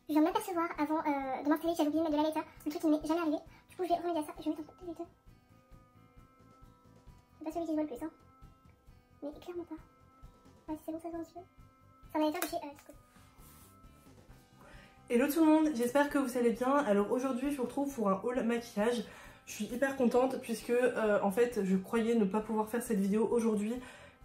Je viens de m'apercevoir avant de m'installer que j'avais oublié de mettre de la laita, le truc qui ne m'est jamais arrivé. Du coup je vais remédier à ça, je vais mettre un peu de laiteux. C'est pas celui qui se voit le plus hein. Mais clairement pas. Ouais c'est bon ça se voit un petit peu. C'est un laita de chez Kiko. Hello tout le monde, j'espère que vous allez bien. Alors aujourd'hui je vous retrouve pour un haul maquillage. Je suis hyper contente puisque en fait je croyais ne pas pouvoir faire cette vidéo aujourd'hui.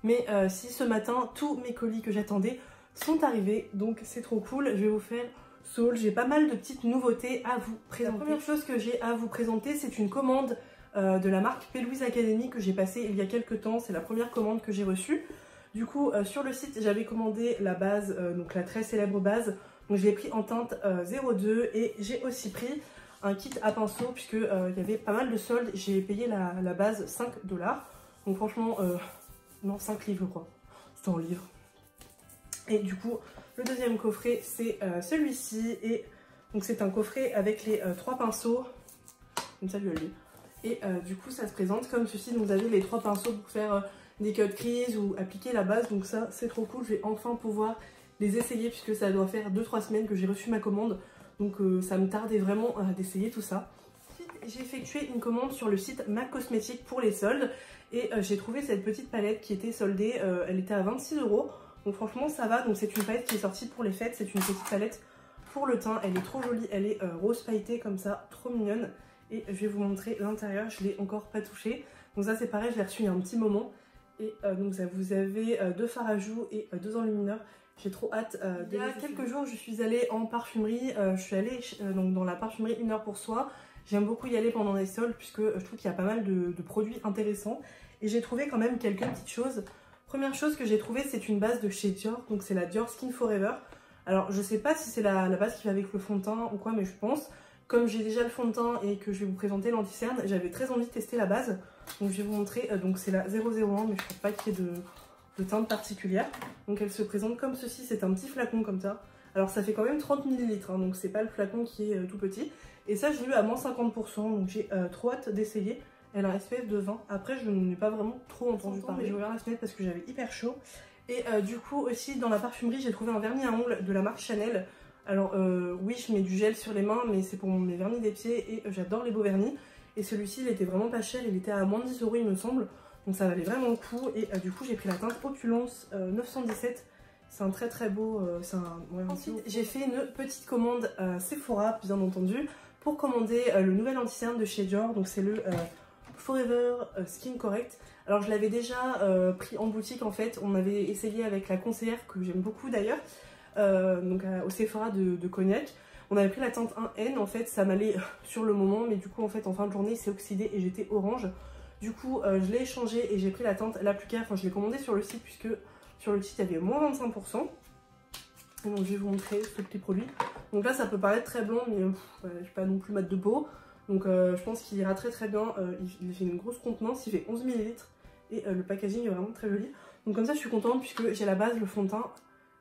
Mais si ce matin tous mes colis que j'attendais sont arrivés, donc c'est trop cool. Je vais vous faire ce haul, j'ai pas mal de petites nouveautés à vous présenter. La première chose que j'ai à vous présenter, c'est une commande de la marque P. Louise Academy que j'ai passée il y a quelques temps. C'est la première commande que j'ai reçue. Du coup sur le site j'avais commandé la base, donc la très célèbre base. Donc je l'ai pris en teinte 02 et j'ai aussi pris un kit à pinceau puisque il y avait pas mal de soldes. J'ai payé la base 5 $. Donc franchement, non 5 livres je crois, c'était en livres. Et du coup le deuxième coffret c'est celui-ci. Et donc c'est un coffret avec les 3 pinceaux, comme ça lui. Et du coup ça se présente comme ceci. Donc vous avez les 3 pinceaux pour faire des cut crease ou appliquer la base. Donc ça c'est trop cool, je vais enfin pouvoir les essayer puisque ça doit faire 2-3 semaines que j'ai reçu ma commande. Donc ça me tardait vraiment d'essayer tout ça. J'ai effectué une commande sur le site MAC Cosmétiques pour les soldes. Et j'ai trouvé cette petite palette qui était soldée, elle était à 26 €. Donc franchement ça va, donc c'est une palette qui est sortie pour les fêtes. C'est une petite palette pour le teint, elle est trop jolie, elle est rose pailletée comme ça, trop mignonne. Et je vais vous montrer l'intérieur, je l'ai encore pas touché. Donc ça c'est pareil, je l'ai reçu il y a un petit moment. Et donc vous avez 2 fards à joues et 2 enlumineurs. J'ai trop hâte de... Il y a quelques jours je suis allée en parfumerie, je suis allée donc dans la parfumerie Une Heure pour Soi. J'aime beaucoup y aller pendant les soldes puisque je trouve qu'il y a pas mal de produits intéressants. Et j'ai trouvé quand même quelques petites choses. Première chose que j'ai trouvé, c'est une base de chez Dior, donc c'est la Dior Skin Forever. Alors je sais pas si c'est la base qui va avec le fond de teint ou quoi, mais je pense. Comme j'ai déjà le fond de teint et que je vais vous présenter l'anti-cerne, j'avais très envie de tester la base. Donc je vais vous montrer, donc c'est la 001, mais je crois pas qu'il y ait de teinte particulière. Donc elle se présente comme ceci, c'est un petit flacon comme ça. Alors ça fait quand même 30 ml, hein, donc c'est pas le flacon qui est tout petit. Et ça je l'ai eu à moins 50%, donc j'ai trop hâte d'essayer. Elle a un SPF de 20, après je n'ai pas vraiment trop entendu parler. J'ai ouvert la fenêtre parce que j'avais hyper chaud. Et du coup aussi dans la parfumerie j'ai trouvé un vernis à ongles de la marque Chanel. Alors oui je mets du gel sur les mains mais c'est pour mes vernis des pieds et j'adore les beaux vernis. Et celui-ci il était vraiment pas cher, il était à moins de 10 € il me semble. Donc ça valait vraiment le coup. Et du coup j'ai pris la teinte Opulence 917. C'est un très beau... Ensuite j'ai fait une petite commande Sephora bien entendu. Pour commander le nouvel anti-cerne de chez Dior. Donc c'est le Forever Skin Correct. Alors je l'avais déjà pris en boutique en fait. On avait essayé avec la conseillère que j'aime beaucoup d'ailleurs. Donc au Sephora de Cognac. On avait pris la teinte 1N en fait. Ça m'allait sur le moment. Mais du coup en fait en fin de journée il s'est oxydé et j'étais orange. Du coup je l'ai échangé et j'ai pris la teinte la plus claire. Enfin je l'ai commandé sur le site puisque sur le site il y avait moins 25%. Et donc je vais vous montrer ce petit produit. Donc là ça peut paraître très blanc mais je suis pas non plus mat de peau. Donc je pense qu'il ira très bien. Il fait une grosse contenance, il fait 11 ml. Et le packaging est vraiment très joli. Donc comme ça je suis contente puisque j'ai la base, le fond de teint.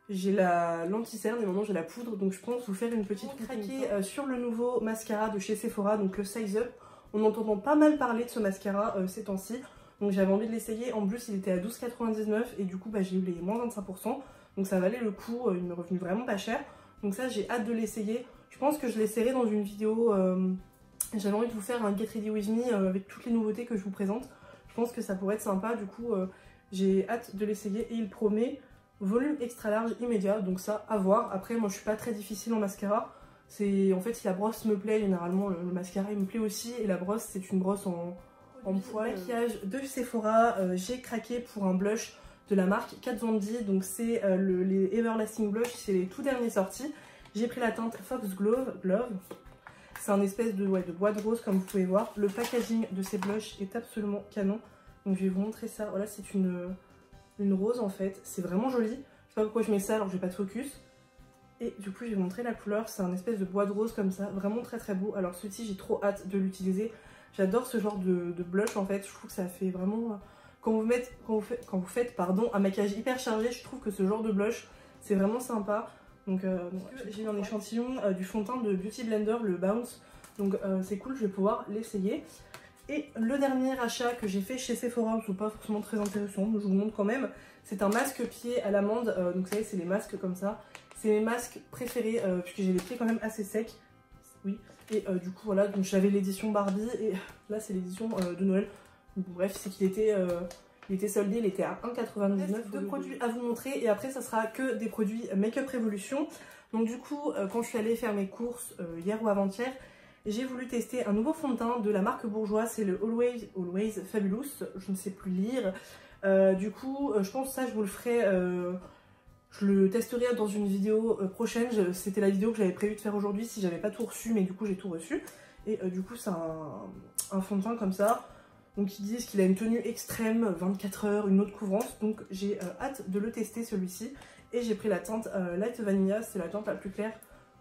J'ai l'anti-cerne et maintenant j'ai la poudre. Donc je pense vous faire une petite craquer sur le nouveau mascara de chez Sephora. Donc le Size Up. On entend pas mal parler de ce mascara ces temps-ci. Donc j'avais envie de l'essayer. En plus il était à 12,99 et du coup j'ai eu les moins 25%. Donc ça valait le coup, il m'est revenu vraiment pas cher. Donc ça j'ai hâte de l'essayer. Je pense que je l'essayerai dans une vidéo. J'avais envie de vous faire un Get Ready With Me avec toutes les nouveautés que je vous présente. Je pense que ça pourrait être sympa. Du coup j'ai hâte de l'essayer. Et il promet volume extra large immédiat. Donc ça à voir. Après moi je suis pas très difficile en mascara. En fait si la brosse me plaît, généralement le mascara il me plaît aussi. Et la brosse c'est une brosse en poil. Maquillage de Sephora, j'ai craqué pour un blush de la marque Kat Von D. Donc c'est les Everlasting Blush, c'est les tout derniers sortis. J'ai pris la teinte Fox Glove. C'est un espèce de bois de rose comme vous pouvez voir. Le packaging de ces blushs est absolument canon. Donc je vais vous montrer ça. Voilà, c'est une rose en fait. C'est vraiment joli. Je sais pas pourquoi je mets ça alors que j'ai pas de focus. Et du coup je vais vous montrer la couleur. C'est un espèce de bois de rose comme ça. Vraiment très beau. Alors celui-ci j'ai trop hâte de l'utiliser. J'adore ce genre de blush en fait. Je trouve que ça fait vraiment... Quand vous faites un maquillage hyper chargé, je trouve que ce genre de blush c'est vraiment sympa. Donc j'ai eu un échantillon du fond de teint de Beauty Blender, le Bounce. Donc c'est cool, je vais pouvoir l'essayer. Et le dernier achat que j'ai fait chez Sephora, c'est pas forcément très intéressant, mais je vous montre quand même. C'est un masque pied à l'amande. Donc vous savez, c'est les masques comme ça. C'est mes masques préférés puisque j'ai les pieds quand même assez secs. Oui. Et du coup voilà, donc j'avais l'édition Barbie et là c'est l'édition de Noël. Bon, bref, c'est qu'il était, il était soldé, il était à 1,99. Deux produits à vous montrer et après ça sera que des produits Make Up Revolution. Donc du coup, quand je suis allée faire mes courses hier ou avant-hier, j'ai voulu tester un nouveau fond de teint de la marque Bourjois, c'est le Always Fabulous, je ne sais plus lire. Du coup, je pense que ça je vous le ferai, je le testerai dans une vidéo prochaine. C'était la vidéo que j'avais prévu de faire aujourd'hui si j'avais pas tout reçu, mais du coup j'ai tout reçu. Et du coup c'est un fond de teint comme ça. Donc ils disent qu'il a une tenue extrême, 24 heures, une eau de couvrance. Donc j'ai hâte de le tester celui-ci. Et j'ai pris la teinte Light Vanilla, c'est la teinte la plus claire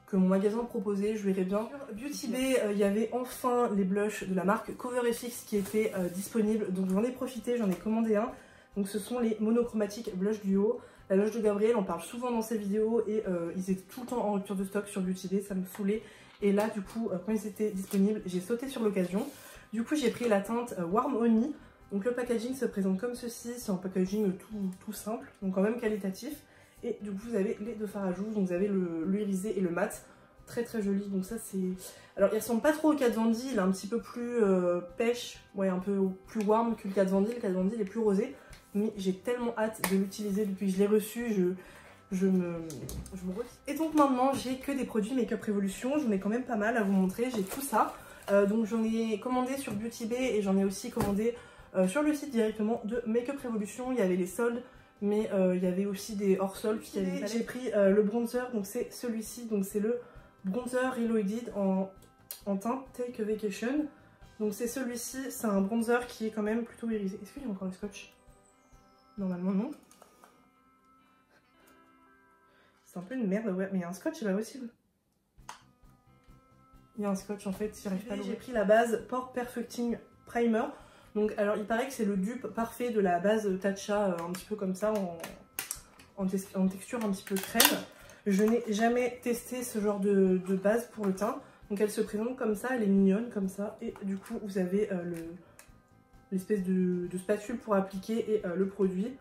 que mon magasin proposait, je verrai bien. Sur Beauty Bay, il y avait enfin les blushs de la marque Cover FX qui étaient disponibles. Donc j'en ai profité, j'en ai commandé un. Donc ce sont les monochromatiques blush duo. La blush de Gabriel, on parle souvent dans ses vidéos et ils étaient tout le temps en rupture de stock sur Beauty Bay, ça me saoulait. Et là du coup, quand ils étaient disponibles, j'ai sauté sur l'occasion. Du coup j'ai pris la teinte Warm Honey. Donc le packaging se présente comme ceci, c'est un packaging tout simple, donc quand même qualitatif. Et du coup vous avez les deux fards à joues, donc vous avez le irisé et le mat, très très joli. Donc ça c'est... Alors il ressemble pas trop au Kat Von D, il est un petit peu plus pêche, ouais un peu plus warm que le Kat Von D. Le Kat Von D il est plus rosé, mais j'ai tellement hâte de l'utiliser depuis que je l'ai reçu, je me Et donc maintenant j'ai que des produits Make Up Revolution, j'en ai quand même pas mal à vous montrer, j'ai tout ça. Donc j'en ai commandé sur Beauty Bay et j'en ai aussi commandé sur le site directement de Make Up Revolution. Il y avait les soldes, mais il y avait aussi des hors-soldes. J'ai pris le bronzer, donc c'est celui-ci, donc c'est le bronzer Reloaded en teinte Take a Vacation. Donc c'est celui-ci, c'est un bronzer qui est quand même plutôt irisé. Est-ce qu'il y a encore le scotch? Normalement non. C'est un peu une merde, ouais, mais il y a un scotch, c'est pas possible. Il y a un scotch en fait, j'y arrive pas à l'ouvrir. J'ai pris la base Pore Perfecting Primer. Donc alors il paraît que c'est le dupe parfait de la base Tatcha, un petit peu comme ça, en texture un petit peu crème. Je n'ai jamais testé ce genre de base pour le teint. Donc elle se présente comme ça, elle est mignonne comme ça. Et du coup vous avez l'espèce de spatule pour appliquer et le produit.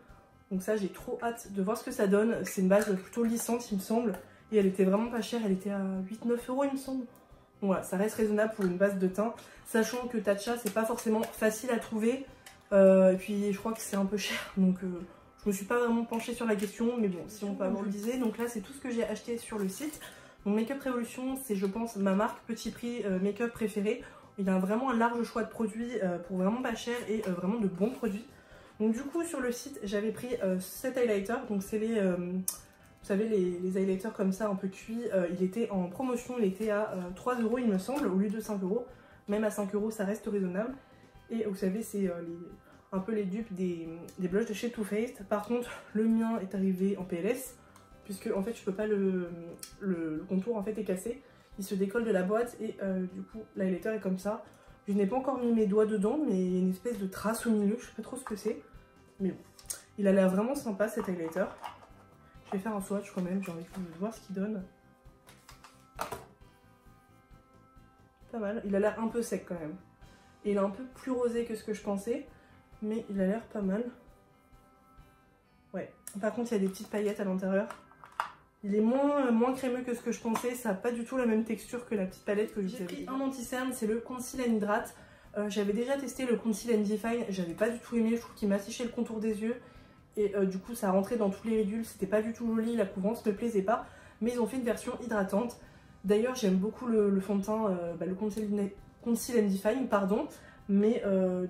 Donc ça j'ai trop hâte de voir ce que ça donne. C'est une base plutôt lissante il me semble. Et elle était vraiment pas chère, elle était à 8-9 € il me semble. Donc voilà, ça reste raisonnable pour une base de teint, sachant que Tatcha c'est pas forcément facile à trouver, et puis je crois que c'est un peu cher, donc je me suis pas vraiment penchée sur la question, mais bon, si on peut avoir le disait. Donc là c'est tout ce que j'ai acheté sur le site. Donc Make Up Revolution, c'est je pense ma marque petit prix make-up préférée. Il y a vraiment un large choix de produits pour vraiment pas cher et vraiment de bons produits. Donc du coup sur le site j'avais pris cet highlighter, donc c'est les... vous savez, les highlighters comme ça, un peu cuits, il était en promotion, il était à 3 € il me semble, au lieu de 5 €. Même à 5 € ça reste raisonnable. Et vous savez, c'est un peu les dupes des blushs de chez Too Faced. Par contre, le mien est arrivé en PLS, puisque en fait je peux pas le contour en fait est cassé. Il se décolle de la boîte et du coup l'highlighter est comme ça. Je n'ai pas encore mis mes doigts dedans, mais il y a une espèce de trace au milieu, je sais pas trop ce que c'est. Mais bon, il a l'air vraiment sympa cet highlighter. Je vais faire un swatch quand même, j'ai envie de voir ce qu'il donne. Pas mal, il a l'air un peu sec quand même. Et il est un peu plus rosé que ce que je pensais, mais il a l'air pas mal. Ouais, par contre il y a des petites paillettes à l'intérieur. Il est moins crémeux que ce que je pensais, ça n'a pas du tout la même texture que la petite palette que je vous avais dit. J'ai pris un anti-cerne, c'est le Conceal and Hydrate. J'avais déjà testé le Conceal and Define, j'avais pas du tout aimé, je trouve qu'il m'affichait le contour des yeux. Et du coup ça rentrait dans tous les ridules, c'était pas du tout joli, la couvrance me plaisait pas. Mais ils ont fait une version hydratante. D'ailleurs j'aime beaucoup le fond de teint, le Conceal and Define, pardon. Mais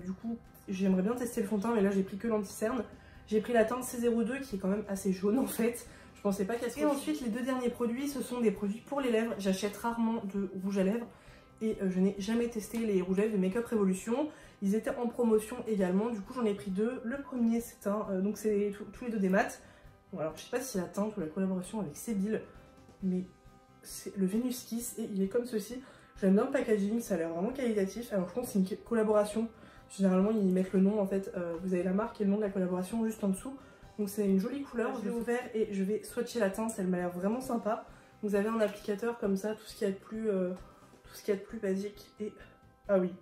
du coup j'aimerais bien tester le fond de teint, mais là j'ai pris que l'anti-cerne. J'ai pris la teinte C02 qui est quand même assez jaune en fait. Je pensais pas qu'elle soit... Et ensuite les deux derniers produits, ce sont des produits pour les lèvres. J'achète rarement de rouge à lèvres. Et je n'ai jamais testé les rouges à lèvres de Make Up Revolution. Ils étaient en promotion également, du coup j'en ai pris deux. Le premier c'est un, donc c'est tous les deux des mats. Bon, alors je sais pas si la teinte ou la collaboration avec Sébille, mais c'est le Venus Kiss et il est comme ceci. J'aime bien le packaging, ça a l'air vraiment qualitatif. Alors je pense que c'est une collaboration. Généralement ils mettent le nom en fait, vous avez la marque et le nom de la collaboration juste en dessous. Donc c'est une jolie couleur, je l'ai ouvert et je vais swatcher la teinte, elle m'a l'air vraiment sympa. Vous avez un applicateur comme ça, tout ce qu'il y a de plus basique et... Ah oui,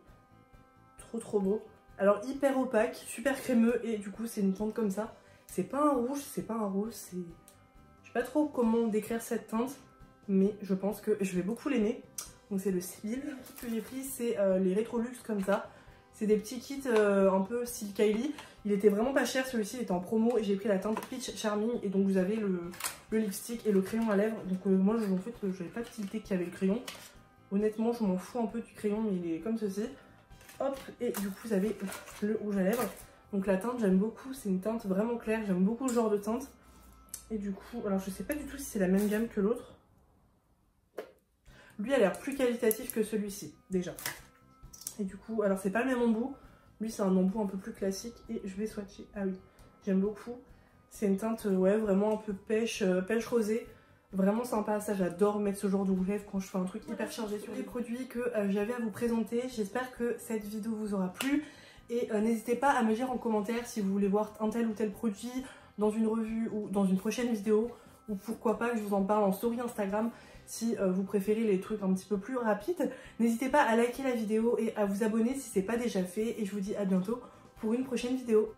trop beau. Alors hyper opaque, super crémeux et du coup c'est une teinte comme ça. C'est pas un rouge, c'est... Je sais pas trop comment décrire cette teinte, mais je pense que je vais beaucoup l'aimer. Donc c'est le Sibyl que j'ai pris, c'est les Retrolux comme ça. C'est des petits kits un peu style Kylie. Il était vraiment pas cher, celui-ci il était en promo et j'ai pris la teinte Peach Charming. Et donc vous avez le lipstick et le crayon à lèvres. Donc moi en fait j'avais pas tilté qu'il y avait le crayon. Honnêtement je m'en fous un peu du crayon, mais il est comme ceci. Hop, et du coup vous avez le rouge à lèvres. Donc la teinte j'aime beaucoup, c'est une teinte vraiment claire, j'aime beaucoup le genre de teinte. Et du coup, alors je sais pas du tout si c'est la même gamme que l'autre. Lui a l'air plus qualitatif que celui-ci, déjà. Et du coup, alors c'est pas le même embout. Lui c'est un embout un peu plus classique. Et je vais swatcher. Ah oui, j'aime beaucoup. C'est une teinte, ouais, vraiment un peu pêche, pêche rosée. Vraiment sympa, ça j'adore mettre ce genre de rouge à lèvres quand je fais un truc hyper chargé sur les produits que j'avais à vous présenter. J'espère que cette vidéo vous aura plu. Et n'hésitez pas à me dire en commentaire si vous voulez voir un tel ou tel produit dans une revue ou dans une prochaine vidéo. Ou pourquoi pas que je vous en parle en story Instagram. Si vous préférez les trucs un petit peu plus rapides, n'hésitez pas à liker la vidéo et à vous abonner si ce n'est pas déjà fait. Et je vous dis à bientôt pour une prochaine vidéo.